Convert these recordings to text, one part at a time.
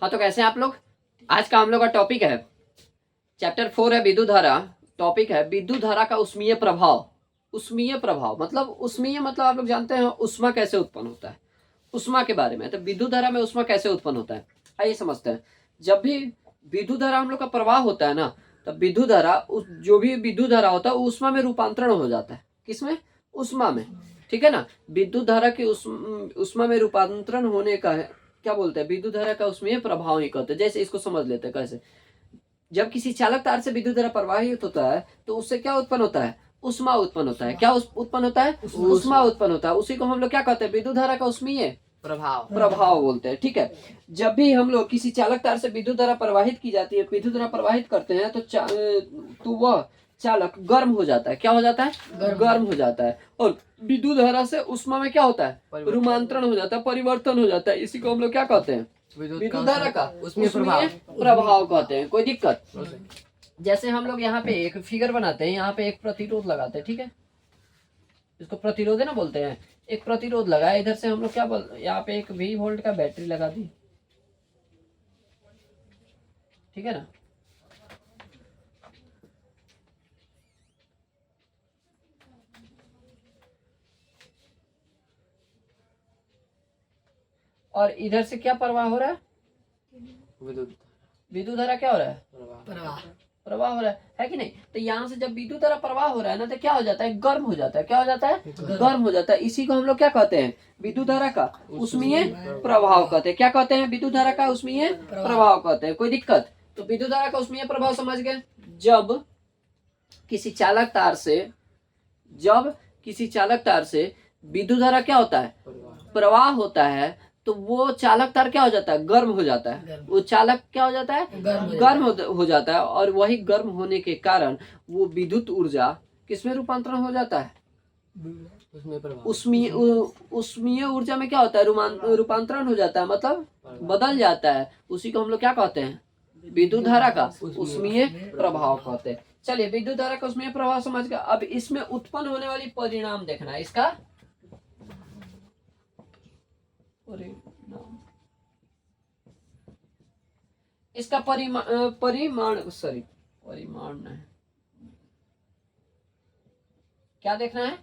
हाँ, तो कैसे हैं आप लोग? आज का हम लोग का टॉपिक है चैप्टर 4 है विद्युत धारा। टॉपिक है विद्युत धारा का उष्मीय प्रभाव। उष्मीय प्रभाव मतलब आप लोग जानते हैं उष्मा कैसे उत्पन्न होता है, उष्मा के बारे में। तो विद्युत धारा में उष्मा कैसे उत्पन्न होता है, आइए समझते हैं। जब भी विद्युत धारा हम लोग का प्रवाह होता है ना, तब विद्युत धारा जो भी विद्युत धारा होता है वो उष्मा में रूपांतरण हो जाता है। किसमें? उष्मा में। ठीक है ना। विद्युत धारा के उष्मा में रूपांतरण होने का है, क्या बोलते हैं, विद्युत धारा का उसमें प्रभाव ही कहते हैं। जैसे इसको समझ लेते हैं कैसे। जब किसी चालक तार से विद्युत धारा प्रवाहित होता है तो उससे क्या उत्पन्न होता है? उष्मा उत्पन्न होता है। क्या उत्पन्न होता है? उष्मा उत्पन्न होता है। उसी को हम लोग क्या कहते हैं? विद्युत धारा का उष्मीय प्रभाव बोलते हैं। ठीक है। जब भी हम लोग किसी चालक तार से विद्युत धारा प्रवाहित की जाती है, विद्युत धारा प्रवाहित करते हैं तो वह चालक गर्म हो जाता है। क्या हो जाता है? गर्म हो जाता है। और विद्युत धारा से उष्मा में क्या होता है? रूपांतरण हो जाता है, परिवर्तन हो जाता है। इसी को हम लोग क्या कहते हैं? विद्युत धारा का उष्मीय प्रभाव कहते हैं। कोई दिक्कत? जैसे हम लोग यहाँ पे एक फिगर बनाते हैं, यहाँ पे एक प्रतिरोध लगाते हैं। ठीक है, इसको प्रतिरोध है ना बोलते हैं। एक प्रतिरोध लगा, इधर से हम लोग क्या यहाँ पे एक 20 वोल्ट का बैटरी लगा दी। ठीक है ना। और इधर से क्या प्रवाह हो रहा है? विद्युत धारा क्या हो रहा है? प्रवाह हो रहा है कि नहीं? तो यहाँ से जब विद्युत धारा प्रवाह हो रहा है ना, तो क्या हो जाता है? गर्म हो जाता है। क्या हो जाता है? गर्म हो जाता है। इसी को हम लोग क्या कहते हैं? विद्युत धारा का उष्मीय प्रभाव कहते हैं। क्या कहते हैं? विद्युत धारा का उष्मीय प्रभाव कहते हैं। कोई दिक्कत? तो विद्युत धारा का उष्मीय प्रभाव समझ गए। जब किसी चालक तार से विद्युत धारा क्या होता है? प्रवाह होता है, तो वो चालक तार क्या हो जाता है? गर्म हो जाता है। वो चालक क्या हो जाता है? गर्म हो जाता है। और वही गर्म होने के कारण वो विद्युत ऊर्जा किसमें रूपांतरण हो जाता है? उष्मीय ऊर्जा में क्या होता है? रूपांतरण हो जाता है, मतलब बदल जाता है। उसी को हम लोग क्या कहते हैं? विद्युत धारा का उष्मीय प्रभाव कहते हैं। चलिए, विद्युत धारा का उष्मीय प्रभाव समझ गए। अब इसमें उत्पन्न होने वाली परिणाम देखना है। इसका परिमाण नहीं, क्या देखना है?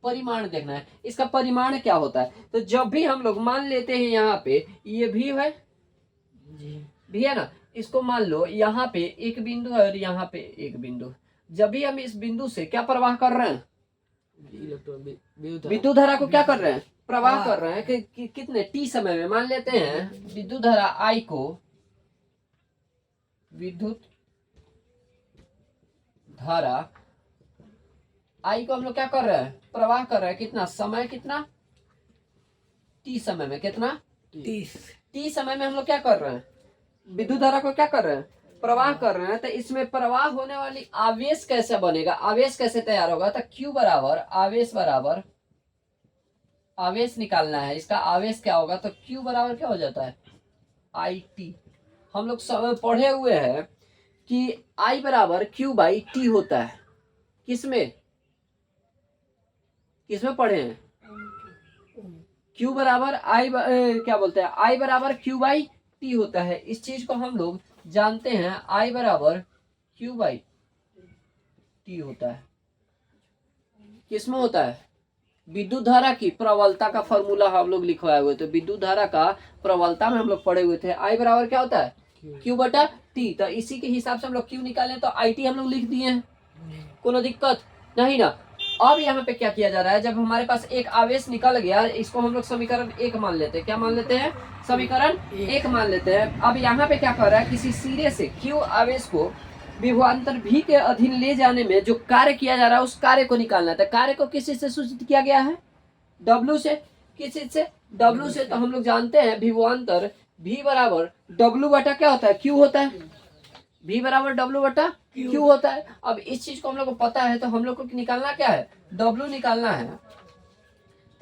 परिमाण देखना है। इसका परिमाण क्या होता है? तो जब भी हम लोग मान लेते हैं यहाँ पे ये भी है भी है ना, इसको मान लो यहाँ पे एक बिंदु है और यहाँ पे एक बिंदु। जब भी हम इस बिंदु से क्या प्रवाह कर रहे हैं? विद्युत धारा को क्या कर रहे हैं? प्रवाह कर रहे हैं कि कितने टी समय में। मान लेते हैं विद्युत धारा आई को, विद्युत धारा आई को हम लोग क्या कर रहे हैं? प्रवाह कर रहे हैं। कितना समय? कितना? टी समय में। कितना? टी समय में हम लोग क्या कर रहे हैं? विद्युत धारा को क्या कर रहे हैं? प्रवाह कर रहे हैं। तो इसमें प्रवाह होने वाली आवेश कैसे बनेगा? आवेश कैसे तैयार होगा? तो Q बराबर आवेश निकालना है। इसका आवेश क्या होगा? तो Q बराबर क्या हो जाता है? IT। हम लोग पढ़े हुए हैं कि I बराबर Q/T होता है। किसमें पढ़े हैं? Q बराबर क्या बोलते हैं? I बराबर Q/T होता है। इस चीज को हम लोग जानते हैं। I बराबर Q/T होता है। किसमें होता है? विद्युत धारा की प्रबलता का फॉर्मूला हम लोग लिखवाए हुए थे। विद्युत धारा का प्रबलता में हम लोग पढ़े हुए थे। I बराबर क्या होता है? Q/T। तो इसी के हिसाब से हम लोग Q निकालें तो IT हम लोग लिख दिए हैं। कोनो दिक्कत नहीं ना। अब यहाँ पे क्या किया जा रहा है? जब हमारे पास एक आवेश निकल गया, इसको हम लोग समीकरण 1 मान लेते हैं। क्या मान लेते हैं? समीकरण 1 मान लेते हैं। अब यहाँ पे क्या कर रहा है? किसी सिरे से Q आवेश को विभवांतर V के अधीन ले जाने में जो कार्य किया जा रहा है, उस कार्य को निकालना है। कार्य को किस चीज से सूचित किया गया है? W से। किस चीज से? W से। तो हम लोग जानते हैं विभवांतर V बराबर W बटा क्या होता है? Q होता है। V बराबर W बटा Q होता है। अब इस चीज को हम लोग को पता है, तो हम लोग को निकालना क्या है? W निकालना है।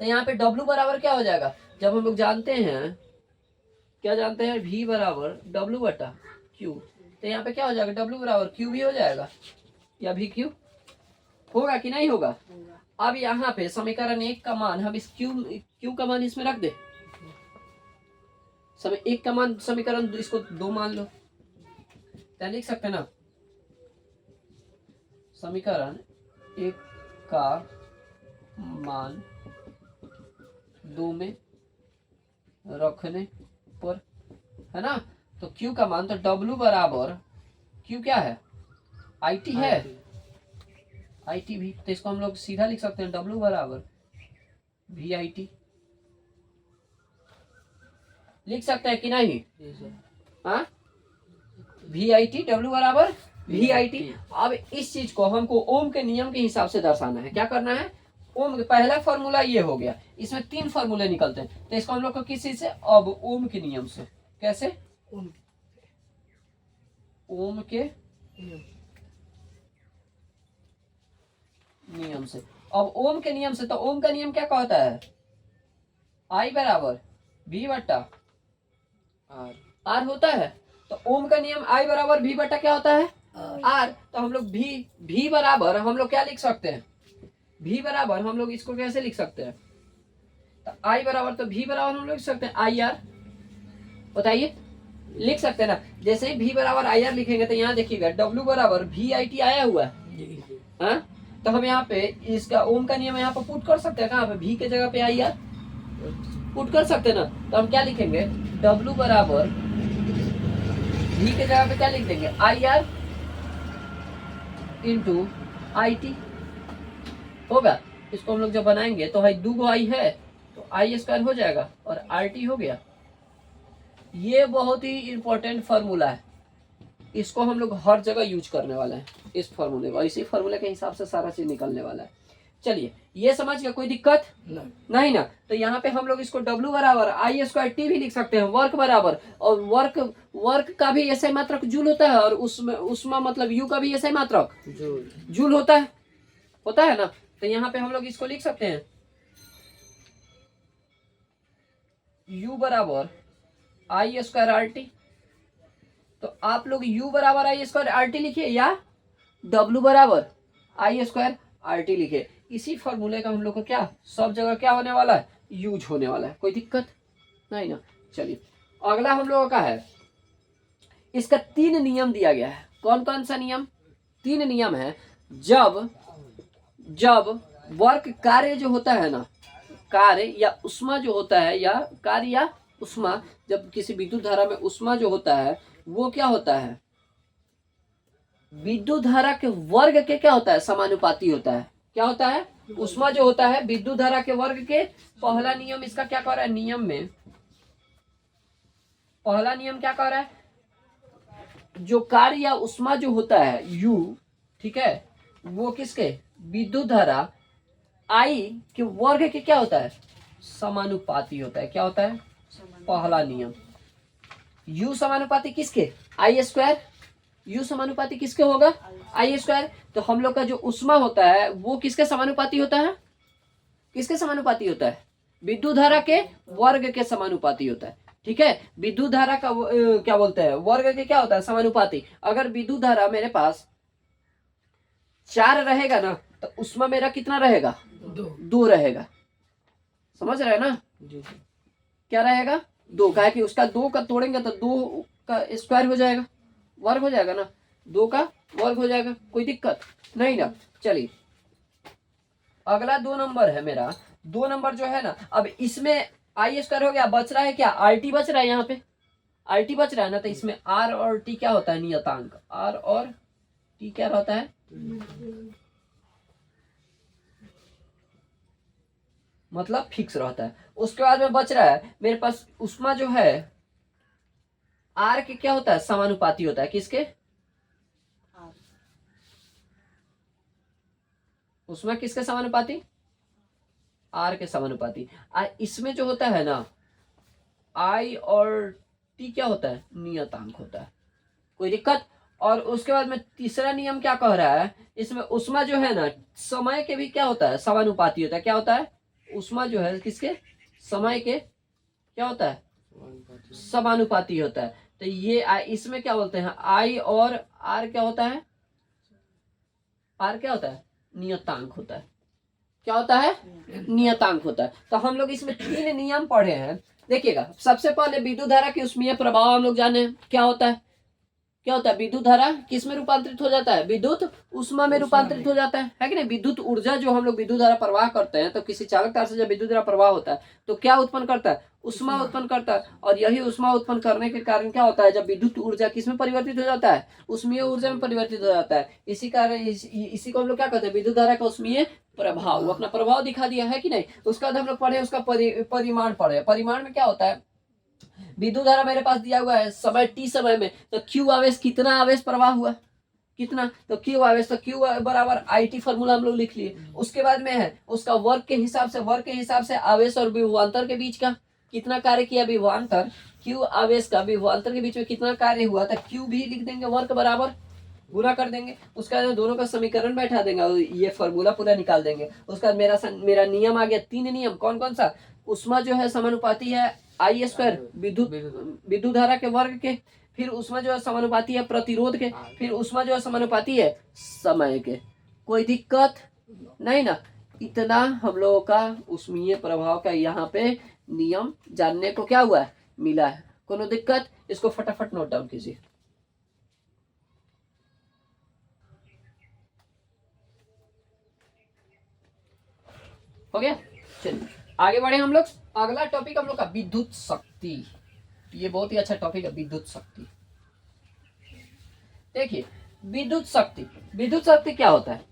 तो यहाँ पे W बराबर क्या हो जाएगा? जब हम लोग जानते हैं, क्या जानते हैं? V बराबर W बटा Q। तो यहाँ पे क्या हो जाएगा? W बराबर Q भी हो जाएगा, या VQ होगा कि नहीं होगा? अब यहाँ पे समीकरण 1 का मान हम इस Q का मान इसमें रख दे। समय एक का मान समीकरण इसको 2 मान लो, क्या लिख सकते हैं ना, समीकरण 1 का मान 2 में रखने पर, है ना। तो Q का मान तो W बराबर Q क्या है, IT है, IT भी, तो इसको हम लोग सीधा लिख सकते हैं W बराबर VIT, लिख सकते हैं कि नहीं, हाँ VIT, W बराबर VIT। अब इस चीज को हमको ओम के नियम के हिसाब से दर्शाना है। क्या करना है, ओम के पहला फॉर्मूला ये हो गया, इसमें 3 फॉर्मूले निकलते हैं, तो इसको हम लोग को किस चीज से, अब ओम के नियम से, कैसे, ओम के नियम से। अब ओम के नियम से, तो ओम का नियम क्या कहता है, आई बराबर V बट्टा R होता है। तो ओम का नियम आई बराबर V बट्टा क्या होता है, R। तो हम लोग V बराबर हम लोग क्या लिख सकते हैं, V बराबर हम लोग इसको कैसे लिख सकते हैं, तो I बराबर, तो V बराबर हम लोग लिख सकते हैं IR, बताइए, लिख सकते हैं ना। जैसे ही V बराबर IR लिखेंगे तो यहाँ देखिएगा W बराबर VIT आया हुआ है, हाँ? तो हम यहाँ पे इसका ओम का नियम यहाँ पे पुट कर सकते हैं, कहाँ पे, V के जगह पे IR पुट कर सकते हैं ना। तो हम क्या लिखेंगे, W बराबर V के जगह पे क्या लिख देंगे, IR इंटू IT होगा। इसको हम लोग जब बनाएंगे तो भाई 2 I है तो I² हो जाएगा और RT हो गया। ये बहुत ही इंपॉर्टेंट फार्मूला है, इसको हम लोग हर जगह यूज करने वाले हैं, इस फार्मूले को, इसी फार्मूले के हिसाब से सारा चीज निकलने वाला है। चलिए ये समझ गया, कोई दिक्कत नहीं ना। तो यहाँ पे हम लोग इसको W बराबर I² T भी लिख सकते हैं, वर्क बराबर, और वर्क का भी ऐसे मात्रक जूल होता है, और उसमें उष्मा मतलब U का भी ऐसे मात्रक जूल होता है ना। तो यहाँ पे हम लोग इसको लिख सकते हैं U बराबर I² RT। तो आप लोग U बराबर I² RT लिखिए या W बराबर I² RT लिखिए। इसी फॉर्मूले का हम लोग को क्या सब जगह क्या होने वाला है, यूज होने वाला है, कोई दिक्कत नहीं ना। चलिए अगला हम लोगों का है, इसका 3 नियम दिया गया है। कौन कौन सा नियम, 3 नियम है। जब वर्क कार्य जो होता है ना, कार्य या उष्मा जो होता है, या कार्य या उष्मा, जब किसी विद्युत धारा में उष्मा जो होता है वो क्या होता है, विद्युत धारा के वर्ग के क्या होता है, समानुपाती होता है। क्या होता है, उष्मा जो होता है विद्युत धारा के वर्ग के। पहला नियम इसका क्या कह रहा है, नियम में पहला नियम क्या कह रहा है, जो कार्य या उष्मा जो होता है U, ठीक है, वो किसके, विद्युत धारा I के वर्ग के क्या होता है, समानुपाती होता है। क्या होता है, पहला नियम। U समानुपाती किसके, I²। U समानुपाती किसके होगा, I²। तो हम लोग का जो उष्मा होता है वो किसके समानुपाती होता है, किसके समानुपाती होता है, विद्युत धारा के वर्ग के समानुपाती होता है। ठीक है, विद्युत धारा का क्या बोलते हैं, वर्ग के क्या होता है, समानुपाती। अगर विद्युत धारा मेरे पास 4 रहेगा ना, तो उष्मा मेरा कितना रहेगा, 2 रहेगा। समझ रहे हैं ना, क्या रहेगा, 2 का है कि उसका 2 का तोड़ेंगे तो 2 का स्क्वायर हो जाएगा, वर्ग हो जाएगा ना, 2 का वर्ग हो जाएगा, कोई दिक्कत नहीं ना। चलिए अगला 2 नंबर है मेरा, 2 नंबर जो है ना, अब इसमें I² हो गया, बच रहा है क्या, RT बच रहा है, यहाँ पे RT बच रहा है ना। तो इसमें R और T क्या होता है, नियतांक। R और T क्या रहता है, मतलब फिक्स रहता है। उसके बाद में बच रहा है मेरे पास उष्मा जो है R के क्या होता है, समानुपाती होता है, किसके, उष्मा किसके समानुपाती, R के समानुपाती। इसमें जो होता है ना I और T क्या होता है, नियतांक होता है, कोई दिक्कत। और उसके बाद में तीसरा नियम क्या कह रहा है, इसमें उष्मा जो है ना समय के भी क्या होता है, समानुपाती होता है। क्या होता है, उष्मा जो है किसके, समय के क्या होता है, समानुपाती होता है। तो ये इसमें क्या बोलते हैं, I और R क्या होता है, R क्या होता है, नियतांक होता है। क्या होता है, नियतांक होता है। तो हम लोग इसमें 3 नियम पढ़े हैं, देखिएगा, सबसे पहले विद्युत धारा की उष्मीय प्रभाव हम लोग जाने क्या होता है। क्या होता है, विद्युत धारा किस में रूपांतरित हो जाता है, विद्युत उष्मा में रूपांतरित हो जाता है कि नहीं। विद्युत ऊर्जा जो हम लोग विद्युत धारा प्रवाह करते हैं, तो किसी चालक तार से जब विद्युत धारा प्रवाह होता है तो क्या उत्पन्न करता है, उष्मा उत्पन्न करता है। और यही उष्मा उत्पन्न करने के कारण क्या होता है, जब विद्युत ऊर्जा किस में परिवर्तित हो जाता है, उष्मीय ऊर्जा में परिवर्तित हो जाता है। इसी कारण इसी को हम लोग क्या कहते हैं, विद्युत धारा का उष्मीय प्रभाव। वो अपना प्रभाव दिखा दिया है कि नहीं। उसका बाद हम लोग पढ़े उसका परिमाण पढ़े। परिमाण में क्या होता है, विद्युत धारा मेरे पास दिया हुआ है समय t समय में, तो q आवेश कितना आवेश प्रवाह हुआ, कितना, तो q आवेश, तो q बराबर IT फॉर्मूला हम लोग लिख लिए। उसके बाद में है उसका वर्ग के हिसाब से आवेश और विभवांतर के बीच का कितना कार्य किया, विभवांतर q आवेश का विभवांतर के बीच में कितना कार्य हुआ, तो q भी लिख देंगे, वर्ग बराबर पूरा कर देंगे। उसका दोनों का समीकरण बैठा देंगे और ये फॉर्मूला पूरा निकाल देंगे। उसका मेरा नियम आ गया, 3 नियम। कौन कौन सा, उष्मा जो है समानुपाती है I स्क्वायर विद्युत धारा के वर्ग के, फिर उष्मा जो है समानुपाती है प्रतिरोध के, फिर उष्मा जो है समानुपाती है समय के। कोई दिक्कत नहीं ना। इतना हम लोगों का उष्मीय प्रभाव का यहाँ पे नियम जानने को क्या हुआ है, मिला है। कोनो दिक्कत, इसको फटाफट नोट डाउन कीजिए। हो गया, चलिए आगे बढ़े हम लोग। अगला टॉपिक हम लोग का विद्युत शक्ति। ये बहुत ही अच्छा टॉपिक है, विद्युत शक्ति। देखिए, विद्युत शक्ति क्या होता है,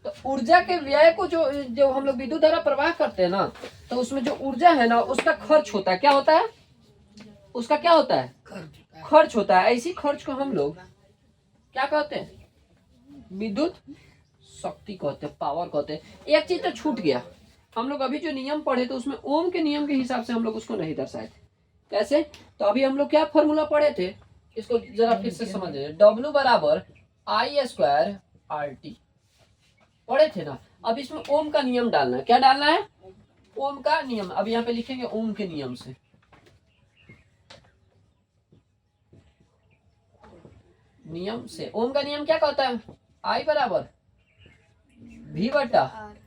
तो ऊर्जा के व्यय को जो हम लोग विद्युत धारा प्रवाह करते हैं ना, तो उसमें जो ऊर्जा है ना उसका खर्च होता है। क्या होता है, उसका क्या होता है, खर्च होता है। ऐसी खर्च को हम लोग क्या कहते हैं, विद्युत शक्ति कहते हैं, पावर कहते हैं। एक चीज तो छूट गया, हम लोग अभी जो नियम पढ़े तो उसमें ओम के नियम के हिसाब से हम लोग उसको नहीं दर्शाए थे। कैसे, तो अभी हम लोग क्या फॉर्मूला पढ़े थे, इसको जरा फिर से समझ लीजिए। W बराबर I स्क्वायर RT पढ़े थे ना। अब इसमें ओम का नियम डालना है। क्या डालना है, ओम का नियम। अब यहाँ पे लिखेंगे ओम के नियम से। नियम से ओम का नियम क्या कहता है, I बराबर V बटा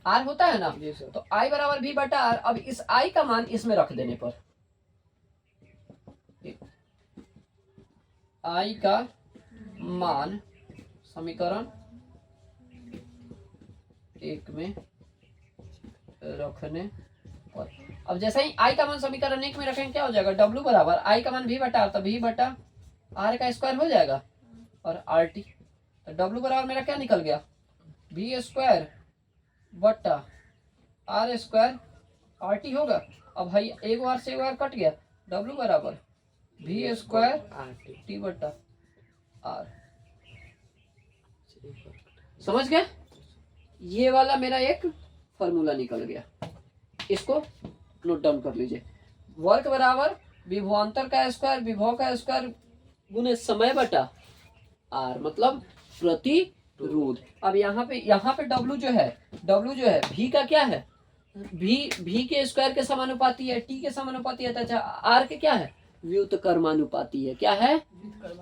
R होता है ना, तो I बराबर V बटा R। अब इस I का मान इसमें रख देने पर, I का मान समीकरण 1 में रखने पर, अब जैसे ही I का मान समीकरण 1 में रखेंगे क्या हो जाएगा, W बराबर I का मान V बटा R, तो V बटा R का स्क्वायर हो जाएगा और RT। तो W बराबर मेरा क्या निकल गया, V स्क्वायर बटा R स्क्वायर RT होगा। अब भाई एक बार से एक बार कट गया, W बराबर V स्क्वायर T बटा R। समझ गए, ये वाला मेरा एक फॉर्मूला निकल गया। इसको नोट डाउन कर लीजिए। वर्ग बराबर विभवांतर का स्क्वायर, विभव का स्क्वायर गुने समय बटा R, मतलब प्रतिरोध। अब यहाँ पे W जो है V का क्या है, V के स्क्वायर के समानुपाती है, T के समानुपाती है। अच्छा, R के क्या है, व्युत्क्रमानुपाती है। क्या है,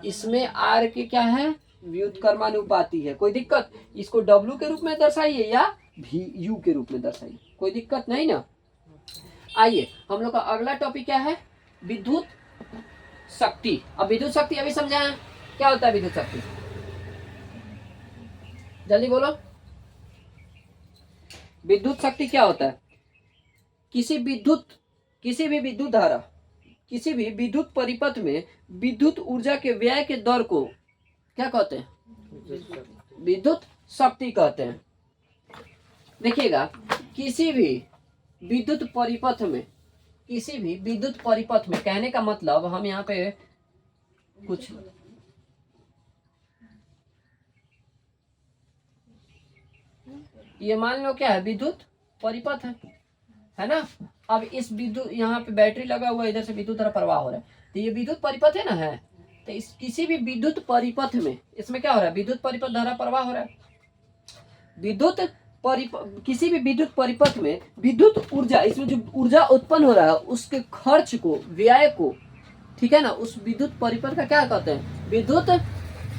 इसमें R के क्या है, व्युत्क्रमानुपाती है। कोई दिक्कत, इसको W के रूप में दर्शाइए या VU के रूप में दर्शाइए, कोई दिक्कत नहीं ना। आइए, हम लोग का अगला टॉपिक क्या है, विद्युत शक्ति। अब विद्युत शक्ति अभी समझाएं, क्या होता है विद्युत शक्ति, जल्दी बोलो। विद्युत शक्ति क्या होता है, किसी भी विद्युत धारा, किसी भी विद्युत परिपथ में विद्युत ऊर्जा के व्यय के दर को क्या कहते हैं, विद्युत शक्ति कहते हैं। देखिएगा, किसी भी विद्युत परिपथ में कहने का मतलब, हम यहाँ पे कुछ ये मान लो क्या है, विद्युत परिपथ है ना। अब इस विद्युत, यहाँ पे बैटरी लगा हुआ है, इधर से विद्युत धारा प्रवाह हो रहा है, तो ये विद्युत परिपथ है ना, है। तो इस किसी भी विद्युत परिपथ में इसमें क्या हो रहा है, विद्युत परिपथ धारा प्रवाह हो रहा है। किसी भी विद्युत परिपथ में विद्युत ऊर्जा, इसमें जो ऊर्जा उत्पन्न हो रहा है उसके खर्च को, व्यय को, ठीक है ना, उस विद्युत परिपथ का क्या कहते हैं, विद्युत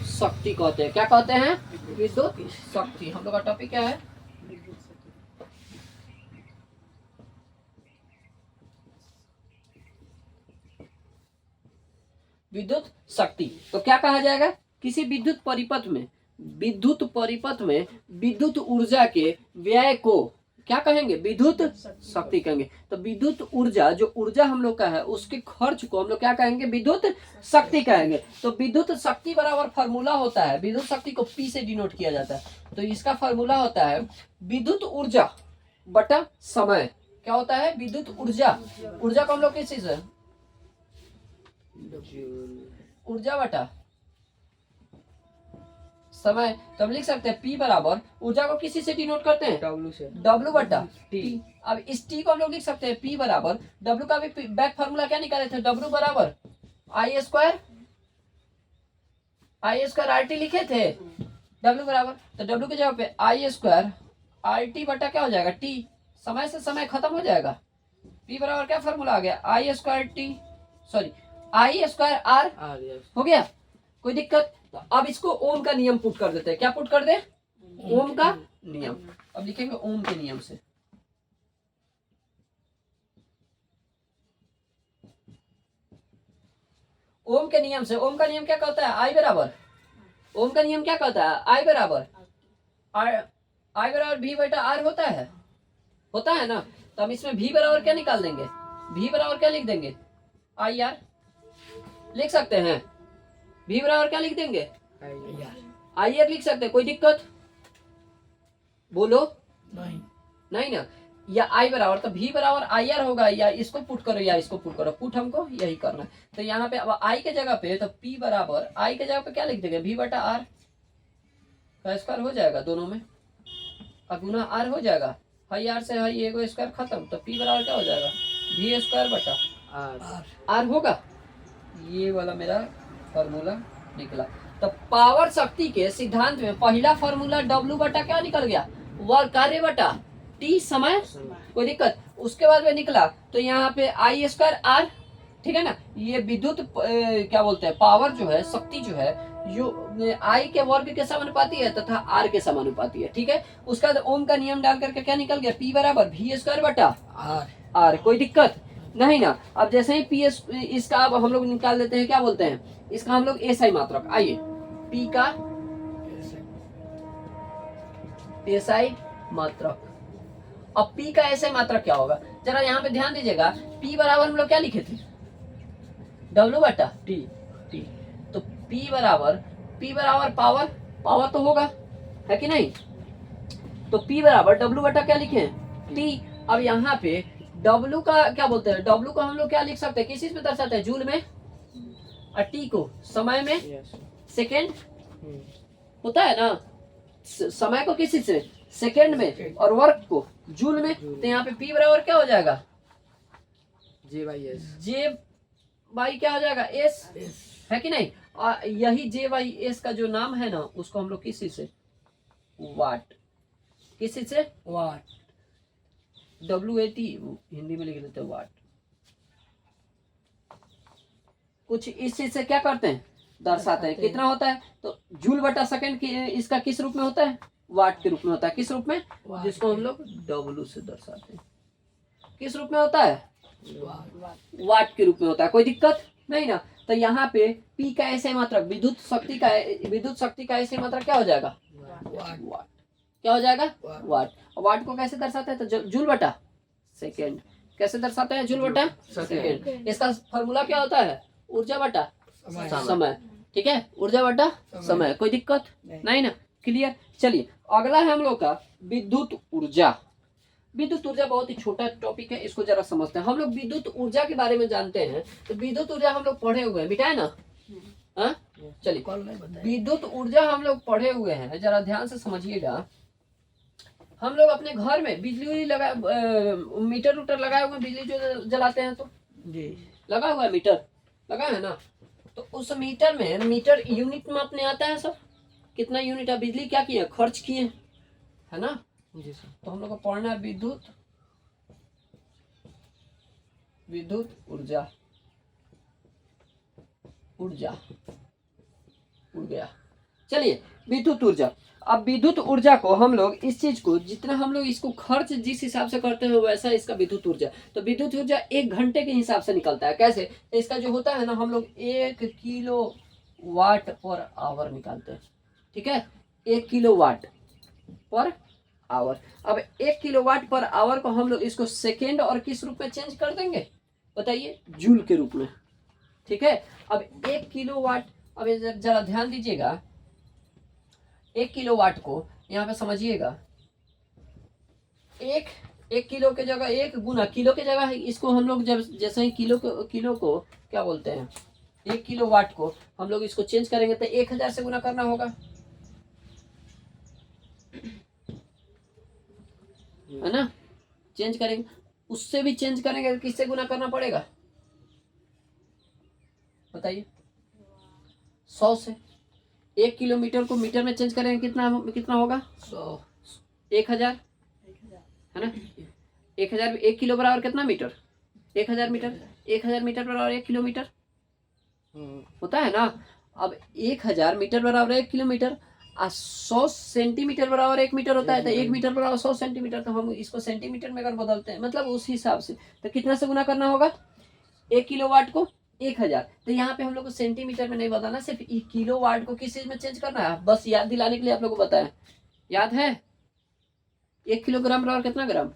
शक्ति कहते हैं। क्या कहते हैं, विद्युत शक्ति। हम लोग का टॉपिक क्या है, विद्युत शक्ति। तो क्या कहा जाएगा, किसी विद्युत परिपथ में विद्युत ऊर्जा के व्यय को क्या कहेंगे, विद्युत शक्ति कहेंगे। तो विद्युत ऊर्जा, जो ऊर्जा हम लोग का है उसके खर्च को हम लोग क्या कहेंगे, विद्युत शक्ति कहेंगे। तो विद्युत शक्ति बराबर फॉर्मूला होता है, विद्युत शक्ति को P से डिनोट किया जाता है। तो इसका फॉर्मूला होता है विद्युत ऊर्जा बटा समय। क्या होता है, विद्युत ऊर्जा, ऊर्जा को हम लोग किस चीज से, ऊर्जा बटा समय। तो हम लिख सकते हैं P बराबर, ऊर्जा को किसी से डिनोट करते हैं, W से, W बटा T। अब इस T को हम लोग लिख सकते हैं P बराबर, W का भी बैक फार्मूला क्या निकाले थे, W बराबर I स्क्वायर RT लिखे थे, W बराबर, तो W की जगह पे I स्क्वायर RT बटा क्या हो जाएगा, T। समय से समय खत्म हो जाएगा। P बराबर क्या फार्मूला आ गया, I स्क्वायर R हो गया, कोई दिक्कत। तो अब इसको ओम का नियम पुट कर देते हैं। क्या पुट कर दे, ओम का नियम। अब लिखेंगे ओम के नियम से। ओम के नियम से, ओम का नियम क्या कहता है, आई बराबर, ओम का नियम क्या कहता है, आई बराबर V बटा R होता है ना। तो हम इसमें V बराबर क्या निकाल देंगे, V बराबर क्या लिख देंगे, IR लिख सकते हैं। V बराबर क्या लिख देंगे, IR लिख सकते हैं, कोई दिक्कत बोलो, नहीं ना। या I बराबर, तो V बराबर IR होगा, या इसको पुट करो या इसको पुट करो, पुट हमको यही करना है। तो यहाँ पे अब I के जगह पे, तो P बराबर I के जगह पे क्या लिख देंगे, V बटा R का स्क्वायर हो जाएगा, दोनों में अब गुना R हो जाएगा, हाई R से हाई एगो स्क्वायर खत्म। तो P बराबर क्या हो जाएगा, V स्क्वायर बटा R होगा। ये वाला मेरा फॉर्मूला निकला। तो पावर शक्ति के सिद्धांत में पहला फॉर्मूला W बटा क्या निकल गया, वर्ग कार्य बटा T समय, कोई दिक्कत। उसके बाद में निकला तो यहाँ पे I स्क्वायर R, ठीक है ना। ये विद्युत क्या बोलते हैं, पावर जो है, शक्ति जो है, जो I के वर्ग के समानुपाती है तथा R के समानुपाती है, ठीक है। उसका ओम का नियम डाल करके क्या निकल गया, P बराबर V स्क्वायर बटा R, कोई दिक्कत नहीं ना। अब जैसे ही PS इसका अब हम लोग निकाल देते हैं, क्या बोलते हैं इसका हम लोग SI मात्रक। आइए, P का SI मात्रक। अब P का SI मात्रक क्या होगा, जरा यहाँ पे ध्यान दीजिएगा। P बराबर हम लोग क्या लिखे थे, W बटा T। तो P बराबर पावर तो होगा, है कि नहीं। तो P बराबर W बटा क्या लिखे हैं, T। अब यहाँ पे W का क्या बोलते हैं, W को हम लोग क्या लिख सकते हैं, किस चीज में दर्शाते हैं, जूल में, और T को समय में, सेकेंड होता है ना, समय को किस चीज से, सेकेंड में, और वर्क को जूल में। तो यहाँ पे P बराबर क्या हो जाएगा, J बाई क्या हो जाएगा, S, है कि नहीं। और यही J बाई S का जो नाम है ना, उसको हम लोग किस चीज से, वाट, किस चीज से, वाट, WAT हिंदी में लिख देते हैं, वाट। कुछ इस चीज से क्या करते हैं, दर्शाते हैं। कितना होता है, तो जूल बटा सेकंड इसका किस रूप में होता है, वाट के रूप में होता है। किस रूप में, जिसको हम लोग W से दर्शाते हैं। किस रूप में होता है, वाट के रूप में होता है, कोई दिक्कत नहीं ना। तो यहाँ पे P का ऐसे मात्रक, विद्युत शक्ति का ऐसे मात्रक क्या हो जाएगा, वाट। क्या हो जाएगा, वाट। वाट को कैसे दर्शाते हैं, तो जूल बटा सेकेंड। कैसे दर्शाते हैं, जूल बटा सेकेंड। इसका फॉर्मूला क्या होता है, ऊर्जा बटा समय, ठीक है, ऊर्जा बटा समय, कोई दिक्कत नहीं ना, क्लियर। चलिए अगला है हम लोग का विद्युत ऊर्जा। विद्युत ऊर्जा बहुत ही छोटा टॉपिक है, इसको जरा समझते हैं। हम लोग विद्युत ऊर्जा के बारे में जानते हैं, तो विद्युत ऊर्जा हम लोग पढ़े हुए हैं, बिठाए ना, हाँ चलिए। विद्युत ऊर्जा हम लोग पढ़े हुए हैं, जरा ध्यान से समझिएगा। हम लोग अपने घर में बिजली लगा, मीटर उटर लगाए हुए, बिजली जो जलाते हैं तो जी लगा हुआ है, मीटर लगा है ना। तो उस मीटर में, मीटर यूनिट में अपने आता है सब, कितना यूनिट है बिजली क्या किए, खर्च किए, है ना जी सर। तो हम लोग को पढ़ना है विद्युत ऊर्जा उड़ गया। चलिए विद्युत ऊर्जा। अब विद्युत ऊर्जा को हम लोग इस चीज को जितना हम लोग इसको खर्च जिस हिसाब से करते हैं वैसा इसका विद्युत ऊर्जा। तो विद्युत ऊर्जा 1 घंटे के हिसाब से निकलता है। कैसे? तो इसका जो होता है ना, हम लोग 1 किलो वाट पर आवर निकालते हैं। ठीक है, 1 किलो वाट पर आवर। अब 1 किलो वाट पर आवर को हम लोग इसको सेकेंड और किस रूप में चेंज कर देंगे बताइए? जूल के रूप में। ठीक है, अब 1 किलो वाट, अब जरा ध्यान दीजिएगा, 1 किलो वाट को यहाँ पे समझिएगा, एक किलो के जगह 1 गुना किलो के जगह इसको हम लोग जब जैसे ही किलो को क्या बोलते हैं, 1 किलो वाट को हम लोग इसको चेंज करेंगे तो 1000 से गुना करना होगा, है ना? चेंज करेंगे, उससे भी चेंज करेंगे तो किससे गुना करना पड़ेगा बताइए? 100 से। 1 किलोमीटर को मीटर में चेंज करेंगे कितना होगा? 100। 1000, है ना? 1000, 1 किलो बराबर कितना मीटर? 1000 मीटर। 1000 मीटर बराबर 1 किलोमीटर होता है ना। अब 1000 मीटर बराबर 1 किलोमीटर, 100 सेंटीमीटर बराबर 1 मीटर होता है। तो 1 मीटर बराबर 100 सेंटीमीटर। तो हम इसको सेंटीमीटर में अगर बदलते हैं मतलब उस हिसाब से, तो कितना से गुना करना होगा 1 किलोवाट को? 1000। तो यहाँ पे हम लोग को सेंटीमीटर में नहीं बदलना, सिर्फ किलोवाट को किस चीज में चेंज करना है। बस याद दिलाने के लिए आप लोग को बताया। याद है 1 किलोग्राम बराबर कितना ग्राम?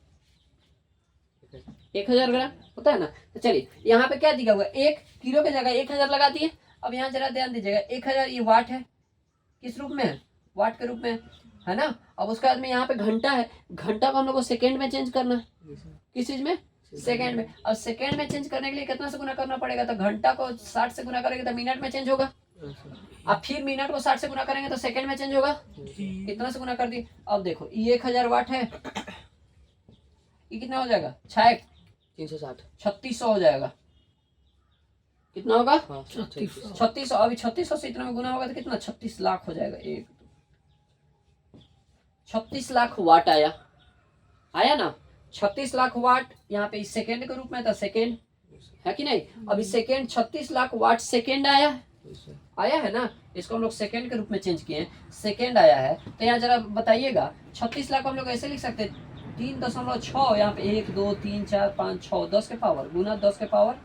1000 ग्राम होता है ना। तो चलिए यहाँ पे क्या दिखा हुआ है, 1 किलो की जगह 1000 लगा दिए। अब यहाँ जरा ध्यान दीजिएगा, 1000 ये वाट है, किस रूप में है? वाट के रूप में, है ना। अब उसके बाद में यहाँ पे घंटा है, घंटा को हम लोग को सेकेंड में चेंज करना है। किस चीज में? सेकेंड में। अब सेकेंड में चेंज करने के लिए कितना से गुना करना पड़ेगा? तो घंटा को 60 से गुना करेंगे तो मिनट में चेंज होगा। अब फिर मिनट को 60 से गुना करेंगे तो सेकेंड में चेंज होगा। कितना से गुना कर दी? अब देखो ये 1000 वाट है, ये कितना हो जाएगा? 360, 3600 हो जाएगा। कितना होगा? 3600। अभी 3600 से इतना में गुना होगा तो कितना? 36 लाख हो जाएगा। 36 लाख वाट आया ना। 36 लाख वाट यहाँ पे इस सेकेंड के रूप में था, सेकेंड है कि नहीं। अभी सेकेंड 36 लाख वाट सेकेंड आया है ना। इसको हम लोग सेकेंड के रूप में चेंज किए, सेकेंड आया है। तो यहाँ जरा बताइएगा, 36 लाख हम लोग ऐसे लिख सकते हैं 3.6, यहाँ पे 1 2 3 4 5 6, 10 के पावर गुना 10 के पावर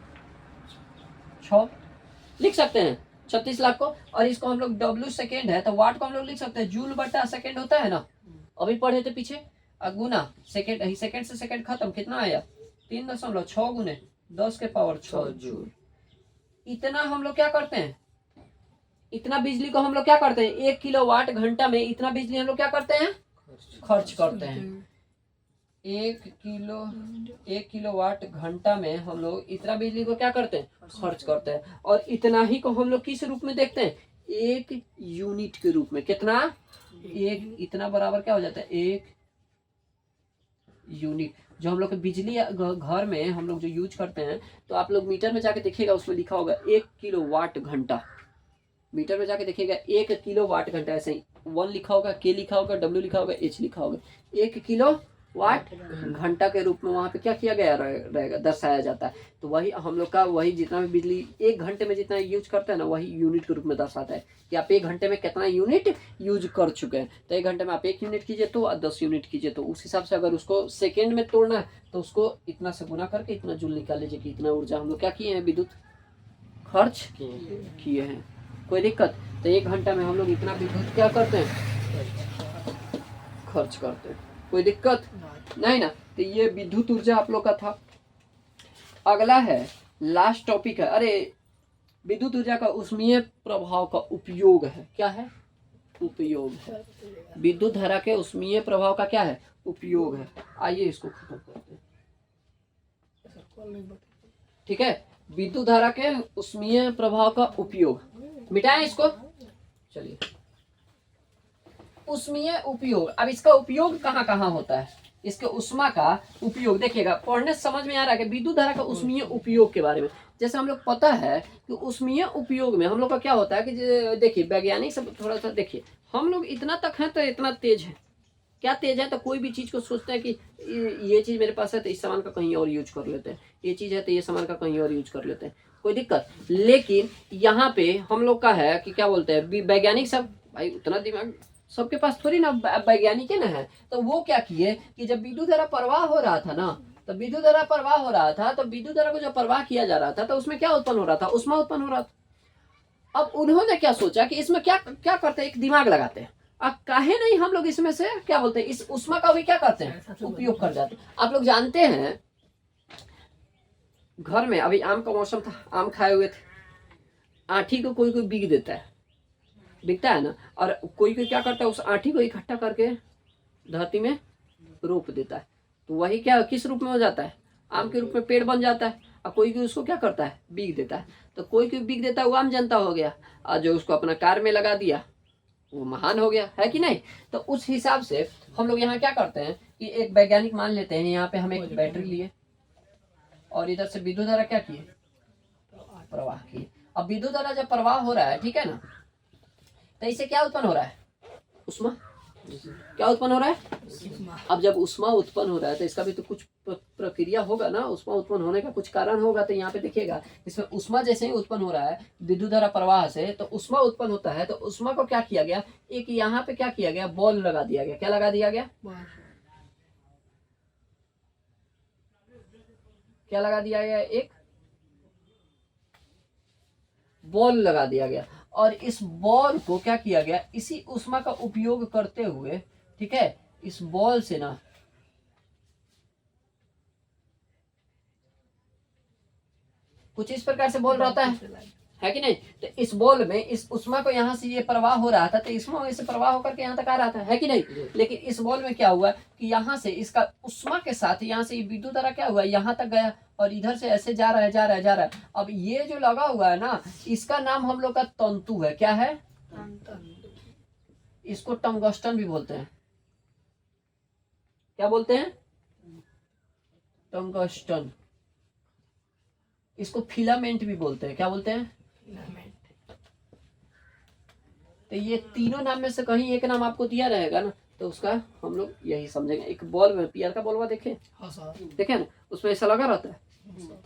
6 लिख सकते हैं 36 लाख को। और इसको हम लोग W सेकेंड है तो वाट को हम लोग लिख सकते हैं जूल बटा सेकेंड होता है ना, अभी पढ़े थे पीछे। गुना सेकेंड, सेकेंड से सेकेंड खत्म, कितना आया? 3.6 गुने 10 के पावर 6 जूल। इतना हम लोग क्या करते हैं, इतना बिजली को हम लोग क्या करते हैं, 1 किलोवाट घंटा में इतना बिजली हम लोग क्या करते हैं, खर्च करते हैं। 1 किलोवाट घंटा में हम लोग इतना बिजली को क्या करते हैं, खर्च करते हैं। और इतना ही को हम लोग किस रूप में देखते हैं, 1 यूनिट के रूप में। कितना? 1, इतना बराबर क्या हो जाता है, 1 यूनिट। जो हम लोग के बिजली घर में हम लोग जो यूज करते हैं, तो आप लोग मीटर में जाके देखिएगा, उसमें लिखा होगा 1 किलोवाट घंटा। मीटर में जाके देखिएगा 1 किलोवाट घंटा, ऐसे ही 1 लिखा होगा, के लिखा होगा, W लिखा होगा, H लिखा होगा। 1 किलोवाट घंटा के रूप में वहां पे क्या किया गया रहेगा, दर्शाया जाता है। तो वही हम लोग का वही जितना भी बिजली 1 घंटे में जितना यूज करते हैं ना, वही यूनिट के रूप में दर्शाता है कि आप 1 घंटे में कितना यूनिट यूज कर चुके हैं। तो 1 घंटे में आप 1 यूनिट कीजिए तो 10 यूनिट कीजिए, तो उस हिसाब से अगर उसको सेकेंड में तोड़ना है तो उसको इतना से गुना करके इतना जूल निकाल लीजिए कि इतना ऊर्जा हम लोग क्या किए हैं, विद्युत खर्च किए हैं। कोई दिक्कत? तो 1 घंटा में हम लोग इतना विद्युत क्या करते हैं, खर्च करते हैं। कोई दिक्कत नहीं ना। तो ये विद्युत ऊर्जा आप लोग का था। अगला है, लास्ट टॉपिक है, अरे विद्युत ऊर्जा का ऊष्मीय प्रभाव का उपयोग है। क्या है? उपयोग है। विद्युत धारा के ऊष्मीय प्रभाव का क्या है, उपयोग है। आइए इसको खत्म करते हैं। ठीक है, विद्युत धारा के ऊष्मीय प्रभाव का उपयोग, मिटाएं इसको। चलिए, ऊष्मीय उपयोग। अब इसका उपयोग कहाँ कहाँ होता है, इसके ऊष्मा का उपयोग देखिएगा, पढ़ने समझ में आ रहा है कि विद्युत धारा का ऊष्मीय उपयोग के बारे में। जैसे हम लोग पता है कि ऊष्मीय उपयोग में हम लोग का क्या होता है कि देखिए वैज्ञानिक सब थोड़ा सा देखिए, हम लोग इतना तक है तो इतना तेज है, क्या तेज है, तो कोई भी चीज को सोचते हैं कि ये चीज मेरे पास है तो इस सामान का कहीं और यूज कर लेते हैं, ये चीज है तो ये सामान का कहीं और यूज कर लेते हैं, कोई दिक्कत। लेकिन यहाँ पे हम लोग का है कि क्या बोलते हैं, वैज्ञानिक सब भाई उतना दिमाग सबके पास थोड़ी ना वैज्ञानिक है ना है। तो वो क्या किए कि जब विद्युत धारा प्रवाह हो रहा था ना, तो विद्युत धारा प्रवाह हो रहा था, तो विद्युत धारा को जब प्रवाह किया जा रहा था तो उसमें क्या उत्पन्न हो रहा था, ऊष्मा उत्पन्न हो रहा था। अब उन्होंने क्या सोचा कि इसमें क्या क्या करते हैं, एक दिमाग लगाते हैं। अब काहे नहीं हम लोग इसमें से क्या बोलते हैं, इस ऊष्मा का भी क्या करते हैं, उपयोग कर जाते हैं। आप लोग जानते हैं घर में अभी आम का मौसम था, आम खाए हुए थे, आठी को कोई कोई बिक देता है, बिकता है ना, और कोई कोई क्या करता है उस आठी को इकट्ठा करके धरती में रोप देता है। तो वही क्या किस रूप में हो जाता है, आम के रूप में पेड़ बन जाता है। और कोई कोई उसको क्या करता है, बिक देता है। तो कोई कोई बिक देता है वो आम जनता हो गया, और जो उसको अपना कार में लगा दिया वो महान हो गया, है कि नहीं। तो उस हिसाब से हम लोग यहाँ क्या करते हैं कि एक वैज्ञानिक मान लेते हैं, यहाँ पे हम एक बैटरी लिए और इधर से विद्युत धारा क्या किए, प्रवाह किए। अब विद्युत धारा जब प्रवाह हो रहा है, ठीक है ना, तो इससे क्या उत्पन्न हो रहा है, ऊष्मा। क्या उत्पन्न हो रहा है, अब जब ऊष्मा उत्पन्न हो रहा है तो इसका भी तो कुछ प्रक्रिया होगा ना, ऊष्मा उत्पन्न होने का कुछ कारण होगा। तो यहाँ पे देखिएगा इसमें ऊष्मा जैसे ही उत्पन्न हो रहा है विद्युत धारा प्रवाह से, तो ऊष्मा उत्पन्न होता है। तो ऊष्मा को क्या किया गया, एक यहाँ पे क्या किया गया, बॉल लगा दिया गया। क्या लगा दिया गया, क्या लगा दिया गया, एक बॉल लगा दिया गया। और इस बॉल को क्या किया गया, इसी ऊष्मा का उपयोग करते हुए, ठीक है, इस बॉल से ना कुछ इस प्रकार से बॉल रहता है कि नहीं। तो इस बॉल में इस ऊष्मा को यहाँ से ये प्रवाह हो रहा था, तो इसमें से प्रवाह होकर के यहाँ तक आ रहा था, है कि नहीं। लेकिन इस बॉल में क्या हुआ कि यहाँ से इसका ऊष्मा के साथ यहाँ से विद्युत धारा क्या हुआ, यहाँ तक गया और इधर से ऐसे जा रहा है, जा रहा है, जा रहा है। अब ये जो लगा हुआ है ना, इसका नाम हम लोग का तंतु है। क्या है, इसको टंगस्टन भी बोलते हैं। क्या बोलते हैं, टंगस्टन। इसको फिलामेंट भी बोलते हैं। क्या बोलते हैं, तो ये तीनों नाम में से कहीं एक नाम आपको दिया रहेगा ना, तो उसका हम लोग यही समझेंगे। एक बॉल में पीआर का बॉल देखे, देखे ना, उसमें ऐसा लगा रहता है,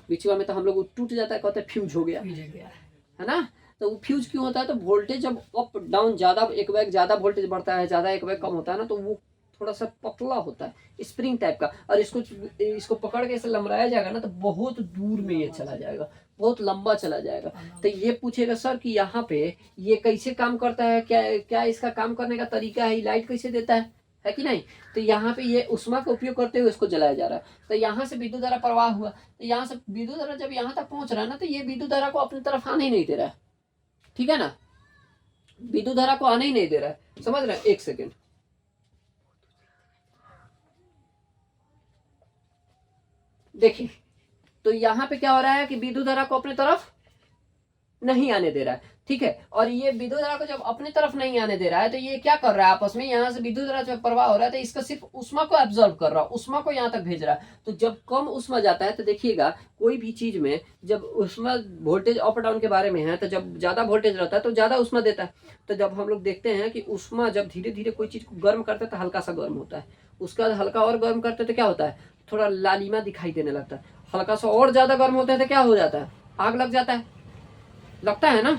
बीचवा में तो हम लोग टूट जाता है, कहते हैं फ्यूज हो गया, है ना। तो वो फ्यूज क्यों होता है, तो वोल्टेज जब अप डाउन ज्यादा, एक बैग ज्यादा वोल्टेज बढ़ता है, ज्यादा एक बैग कम होता है ना, तो वो थोड़ा सा पतला होता है, स्प्रिंग टाइप का, और इसको पकड़ के ऐसे लमराया जाएगा ना, तो बहुत दूर में ये चला जाएगा, बहुत लंबा चला जाएगा। तो ये पूछेगा सर कि यहाँ पे ये कैसे काम करता है, क्या क्या इसका काम करने का तरीका है, लाइट कैसे देता है कि नहीं। तो यहाँ पे ये ऊष्मा का उपयोग करते हुए इसको जलाया जा रहा है। तो यहाँ से विद्युत धारा प्रवाह हुआ, तो यहाँ से विद्युत धारा जब यहाँ तक पहुंच रहा है ना, तो ये विद्युत धारा को अपनी तरफ आने ही नहीं दे रहा है, ठीक है ना, विद्युत धारा को आने ही नहीं दे रहा है, समझ रहे हैं। एक सेकेंड, देखिए, तो यहाँ पे क्या हो रहा है कि विद्युत धारा को अपने तरफ नहीं आने दे रहा है, ठीक है। और ये विद्युत धारा को जब अपनी तरफ नहीं आने दे रहा है, तो ये क्या कर रहा है, आपस में यहाँ से विद्युत धारा जब प्रवाह हो रहा है, तो इसका सिर्फ ऊष्मा को एब्जॉर्ब कर रहा है, ऊष्मा को यहाँ तक भेज रहा है। तो जब कम ऊष्मा जाता है, तो देखिएगा कोई भी चीज में जब ऊष्मा वोल्टेज अप डाउन के बारे में है, तो जब ज्यादा वोल्टेज रहता है तो ज्यादा ऊष्मा देता है। तो जब हम लोग देखते हैं कि ऊष्मा जब धीरे धीरे कोई चीज को गर्म करते हैं तो हल्का सा गर्म होता है, उसका हल्का और गर्म करते तो क्या होता है, थोड़ा लालिमा दिखाई देने लगता है। हल्का सा और ज्यादा गर्म होता है तो क्या हो जाता है, आग लग जाता है, लगता है ना,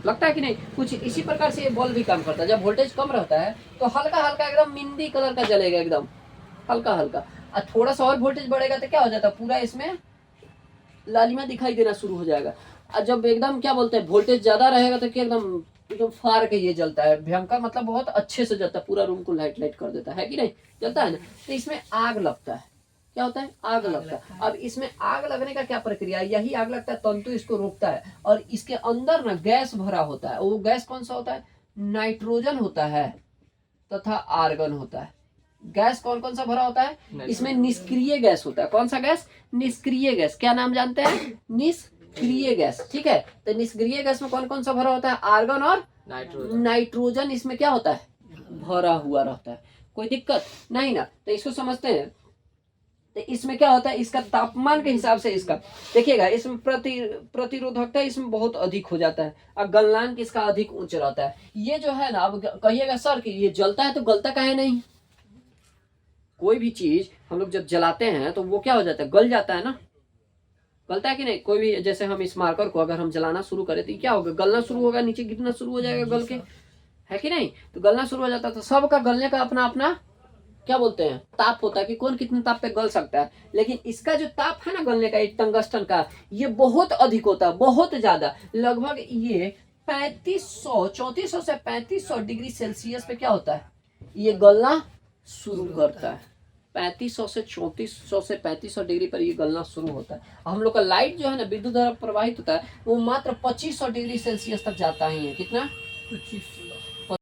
लगता है कि नहीं। कुछ इसी प्रकार से ये बल्ब भी काम करता है। जब वोल्टेज कम रहता है तो हल्का हल्का एकदम मेहंदी कलर का जलेगा, एकदम हल्का हल्का। और थोड़ा सा और वोल्टेज बढ़ेगा तो क्या हो जाता है, पूरा इसमें लालिमा दिखाई देना शुरू हो जाएगा। और जब एकदम क्या बोलते हैं वोल्टेज ज्यादा रहेगा तो क्या एकदम एकदम फार के ये जलता है, भयंकर, मतलब बहुत अच्छे से जलता है, पूरा रूम को लाइट लाइट कर देता है कि नहीं, जलता है ना। तो इसमें आग लगता है, क्या होता है, आग लगता है। अब इसमें आग लगने का क्या प्रक्रिया है, यही आग लगता है, तंतु इसको रोकता है। और इसके अंदर ना गैस भरा होता है, वो गैस कौन सा होता है, नाइट्रोजन होता है तथा आर्गन होता है। गैस कौन कौन सा भरा होता है, इसमें निष्क्रिय गैस होता है। कौन सा गैस, निष्क्रिय गैस। क्या नाम जानते हैं, निष्क्रिय गैस, ठीक है। तो निष्क्रिय गैस में कौन कौन सा भरा होता है, आर्गन और नाइट्रोजन इसमें क्या होता है, भरा हुआ रहता है। कोई दिक्कत नहीं ना। तो इसको समझते हैं। तो इसमें क्या होता है, इसका तापमान के हिसाब से इसका देखिएगा, इसमें प्रतिरोधकता इसमें बहुत अधिक हो जाता है और गलनांक इसका अधिक उच्च रहता है। ये जो है ना, अब कहिएगा सर कि ये जलता है तो गलता काहे नहीं। कोई भी चीज हम लोग जब जलाते हैं तो वो क्या हो जाता है, गल जाता है ना, गलता है कि नहीं। कोई भी, जैसे हम इस मार्कर को अगर हम जलाना शुरू करें तो क्या होगा, गलना शुरू होगा, नीचे गिरना शुरू हो जाएगा गल के, है कि नहीं। तो गलना शुरू हो जाता है, तो सबका गलने का अपना अपना क्या बोलते हैं ताप होता है कि कौन कितने ताप पे गल सकता है। लेकिन इसका जो ताप है ना गलने का, टंगस्टन का, ये बहुत अधिक होता है, बहुत ज्यादा। लगभग ये 3400 से 3500 डिग्री सेल्सियस पे क्या होता है, ये गलना शुरू करता है। 3500 से 3400 से 3500 डिग्री पर ये गलना शुरू होता है। हम लोग का लाइट जो है ना विद्युत द्वारा प्रवाहित होता है, वो मात्र 2500 डिग्री सेल्सियस तक जाता ही है। कितना? 25